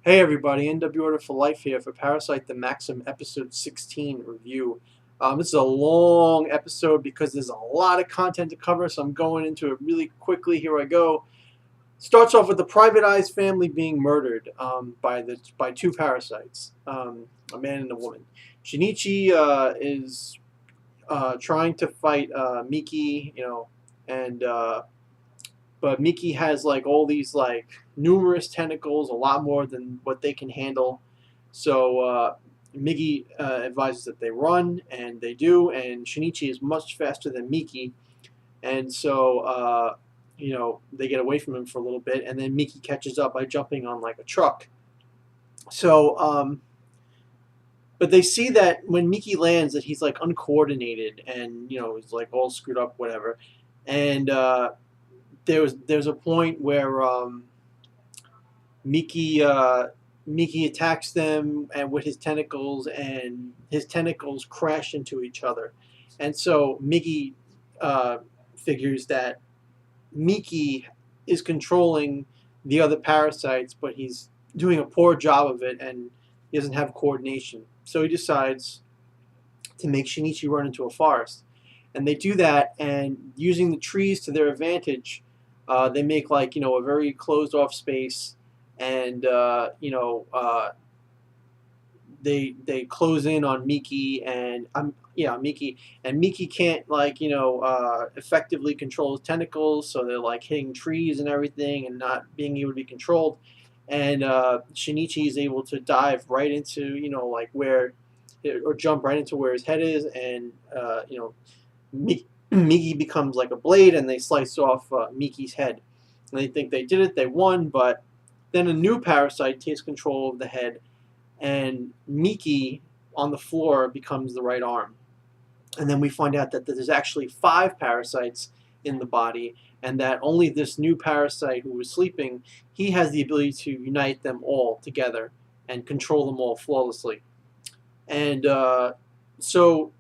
Hey everybody, NW Order for Life here for Parasyte The Maxim episode 16 review. This is a long episode because there's a lot of content to cover, so I'm going into it really quickly. Here I go. Starts off with the privatized family being murdered by two parasites, a man and a woman. Shinichi is trying to fight Miki, and but Miki has like all these like numerous tentacles, a lot more than what they can handle. So Migi advises that they run, and they do. And Shinichi is much faster than Miki, and so they get away from him for a little bit, and then Miki catches up by jumping on like a truck. So but they see that when Miki lands, that he's like uncoordinated, and he's like all screwed up, whatever, and there's a point where Miki Miki attacks them and with his tentacles, and his tentacles crash into each other, and so Miki figures that Miki is controlling the other parasites, but he's doing a poor job of it, and he doesn't have coordination. So he decides to make Shinichi run into a forest, and they do that, and using the trees to their advantage. They make like a very closed off space, and they close in on Miki, and Miki can't like effectively control his tentacles, so they're like hitting trees and everything and not being able to be controlled. And Shinichi is able to dive right into like where or jump right into where his head is, and Migi becomes like a blade, and they slice off Miki's head. And they think they did it, they won, but then a new parasite takes control of the head, and Miki on the floor becomes the right arm. And then we find out that there's actually 5 parasites in the body, and that only this new parasite who was sleeping, he has the ability to unite them all together and control them all flawlessly. And so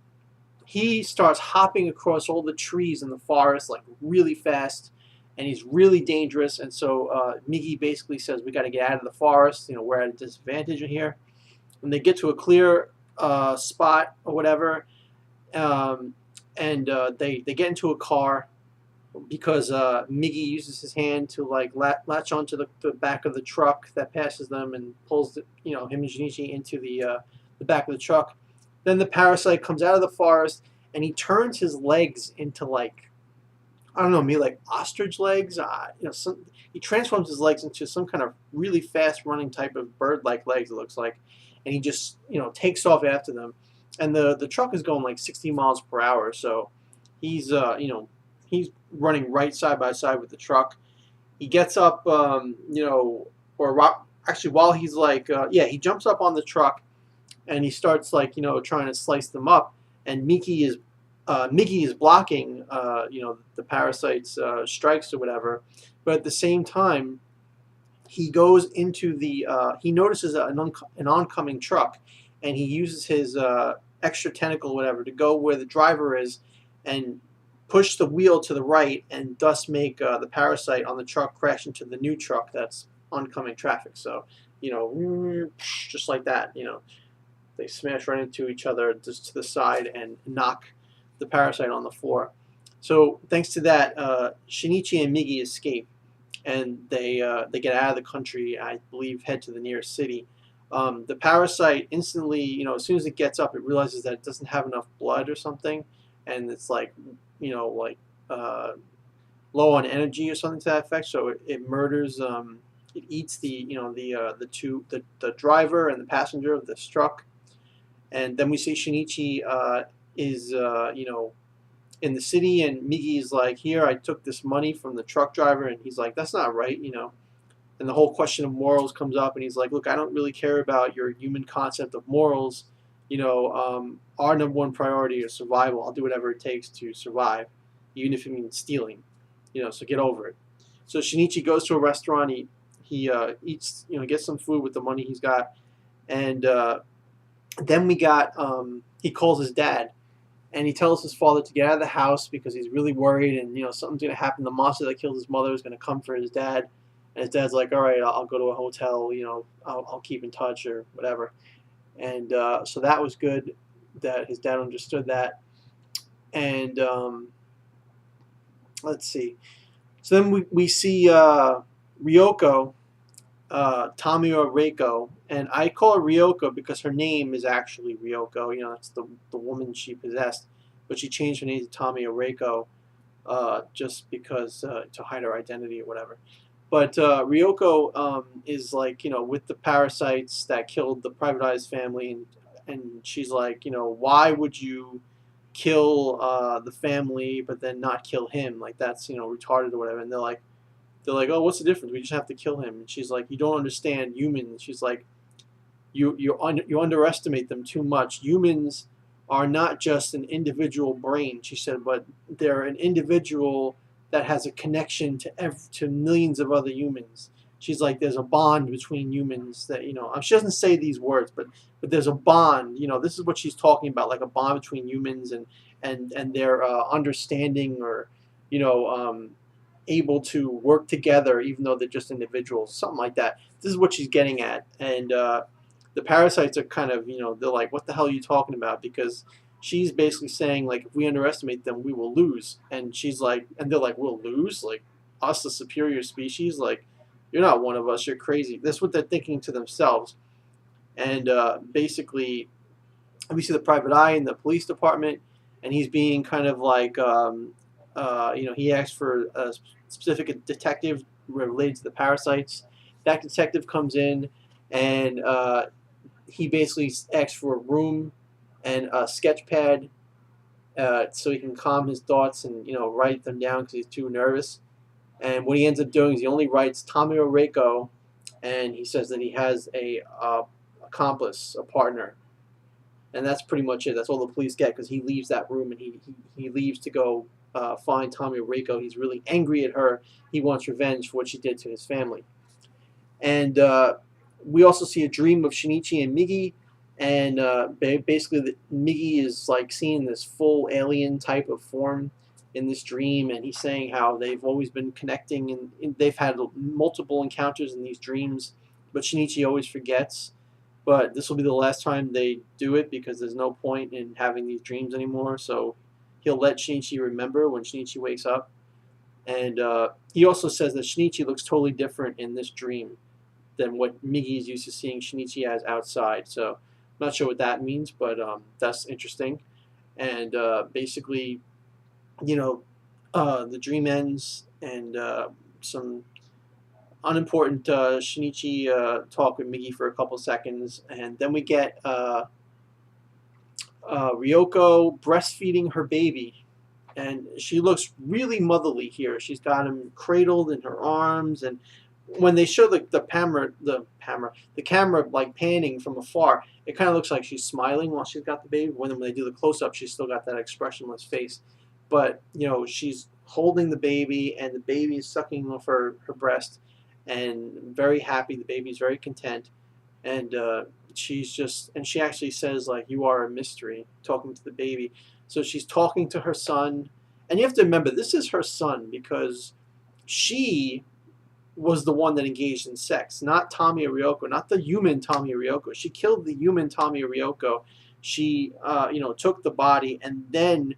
he starts hopping across all the trees in the forest like really fast, and he's really dangerous. And so Migi basically says, "We got to get out of the forest. We're at a disadvantage here." And they get to a clear spot or whatever, and they get into a car because Migi uses his hand to like latch onto the back of the truck that passes them and pulls him and Shinichi into the back of the truck. Then the parasite comes out of the forest, and he turns his legs into like, I don't know, maybe like ostrich legs. He transforms his legs into some kind of really fast running type of bird-like legs, it looks like, and he just takes off after them. And the truck is going like 60 miles per hour, so he's he's running right side by side with the truck. He gets up, actually while he's like, he jumps up on the truck, and he starts like trying to slice them up, and Miki is blocking the parasite's strikes or whatever, but at the same time he goes into the he notices an oncoming truck, and he uses his extra tentacle or whatever to go where the driver is and push the wheel to the right, and thus make the parasite on the truck crash into the new truck that's oncoming traffic. So just like that, they smash right into each other just to the side and knock the parasite on the floor. So thanks to that, Shinichi and Migi escape, and they get out of the country. I believe head to the nearest city. The parasite instantly, as soon as it gets up, it realizes that it doesn't have enough blood or something, and it's like low on energy or something to that effect. So it murders. It eats the driver and the passenger of this truck. And then we see Shinichi is in the city, and Migi is like, "Here, I took this money from the truck driver," and he's like, "That's not right," And the whole question of morals comes up, and he's like, "Look, I don't really care about your human concept of morals. Our number one priority is survival. I'll do whatever it takes to survive, even if it means stealing. So get over it." So Shinichi goes to a restaurant. He eats, gets some food with the money he's got, and then we got he calls his dad, and he tells his father to get out of the house because he's really worried, and something's going to happen. The monster that killed his mother is going to come for his dad, And his dad's like, all right, I'll go to a hotel. I'll keep in touch or whatever. And so that was good that his dad understood that. And let's see. So then we see Ryoko, Tamio Reiko, and I call her Ryoko because her name is actually Ryoko. It's the woman she possessed, but she changed her name to Tamio Reiko just because to hide her identity or whatever. But Ryoko is like, with the parasites that killed the privatized family, and she's like, why would you kill the family but then not kill him? Like that's retarded or whatever. And they're like, oh, what's the difference? We just have to kill him. And she's like, you don't understand humans. She's like, you underestimate them too much. Humans are not just an individual brain, she said, but they're an individual that has a connection to millions of other humans. She's like, there's a bond between humans that she doesn't say these words, but there's a bond. This is what she's talking about, like a bond between humans and their understanding or you know able to work together, even though they're just individuals, something like that. This is what she's getting at, and the parasites are kind of, they're like, what the hell are you talking about? Because she's basically saying, like, if we underestimate them, we will lose. And she's like, and they're like, we'll lose? Like, us, the superior species? Like, you're not one of us. You're crazy. That's what they're thinking to themselves. And basically, we see the private eye in the police department, and he's being kind of like, he asked for a specific detective related to the parasites. That detective comes in, and he basically asks for a room and a sketch pad so he can calm his thoughts and write them down because he's too nervous. And what he ends up doing is he only writes Tamio Reiko, and he says that he has a accomplice, a partner, and that's pretty much it. That's all the police get because he leaves that room and he leaves to go find Tamio Reiko. He's really angry at her. He wants revenge for what she did to his family. And we also see a dream of Shinichi and Migi, and basically Migi is like seeing this full alien type of form in this dream, and he's saying how they've always been connecting, and they've had multiple encounters in these dreams, but Shinichi always forgets. But this will be the last time they do it because there's no point in having these dreams anymore. So he'll let Shinichi remember when Shinichi wakes up. And he also says that Shinichi looks totally different in this dream than what Migi is used to seeing Shinichi as outside. So I'm not sure what that means, but that's interesting. And basically, the dream ends, and some unimportant Shinichi talk with Migi for a couple seconds, and then we get Ryoko breastfeeding her baby, and she looks really motherly here. She's got him cradled in her arms, and when they show the camera like panning from afar, it kind of looks like she's smiling while she's got the baby. When they do the close up, she's still got that expressionless face, but she's holding the baby, and the baby is sucking off her breast, and very happy. The baby's very content, and she actually says, like, you are a mystery, talking to the baby. So she's talking to her son, and you have to remember, this is her son because she was the one that engaged in sex, not Tamiya Ryoko, not the human Tamiya Ryoko. She killed the human Tamiya Ryoko. She, took the body and then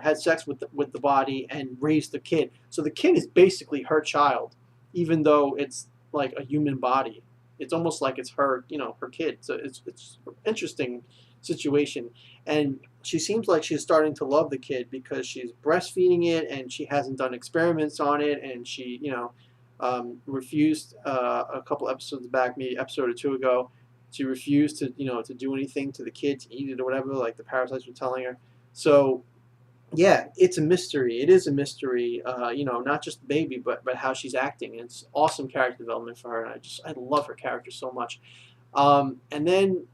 had sex with the body and raised the kid. So the kid is basically her child, even though it's like a human body. It's almost like it's her, her kid. So it's an interesting situation. And she seems like she's starting to love the kid because she's breastfeeding it, and she hasn't done experiments on it, and she, refused a couple episodes back, maybe episode or two ago, she refused to, to do anything to the kid, to eat it or whatever, like the parasites were telling her. So yeah, it's a mystery. It is a mystery, not just the baby, but how she's acting. And it's awesome character development for her, and I love her character so much. And then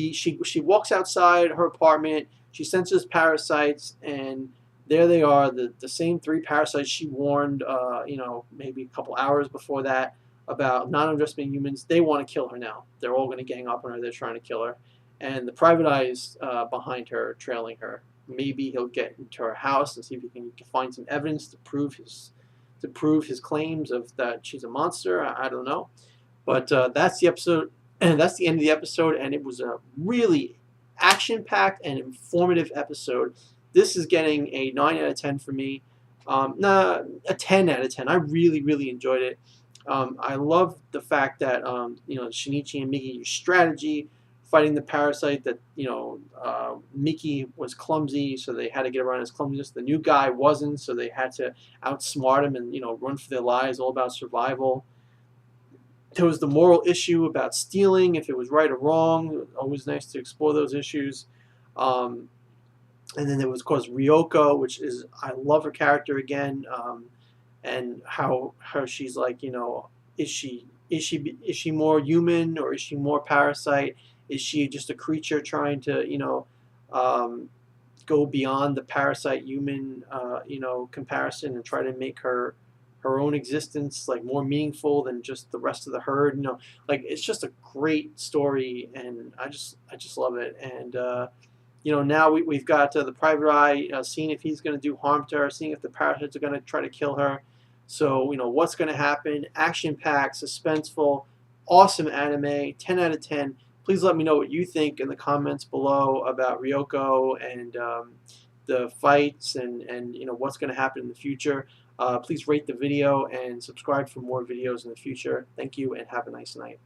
she walks outside her apartment. She senses parasites, and there they are, the same three parasites she warned, maybe a couple hours before that about not underestimating humans. They want to kill her now. They're all going to gang up on her. They're trying to kill her, and the private eye is behind her, trailing her. Maybe he'll get into her house and see if he can find some evidence to prove to prove his claims of that she's a monster. I don't know, but that's the episode, and that's the end of the episode. And it was a really action-packed and informative episode. This is getting a 9 out of 10 for me. Nah, a 10 out of 10. I really, really enjoyed it. I love the fact that Shinichi and Migi use strategy, fighting the parasite. That Miki was clumsy, so they had to get around his clumsiness. The new guy wasn't, so they had to outsmart him and run for their lives, all about survival. There was the moral issue about stealing, if it was right or wrong. Always nice to explore those issues. And then there was, of course, Ryoko, which is, I love her character again, and how she's like, is she more human, or is she more parasite? Is she just a creature trying to go beyond the parasite human comparison and try to make her own existence like more meaningful than just the rest of the herd? Like, it's just a great story, and I just love it. And now we've got the private eye seeing if he's going to do harm to her, seeing if the parasites are going to try to kill her. So what's going to happen? Action packed, suspenseful, awesome anime. 10 out of 10. Please let me know what you think in the comments below about Ryoko and the fights and what's going to happen in the future. Please rate the video and subscribe for more videos in the future. Thank you, and have a nice night.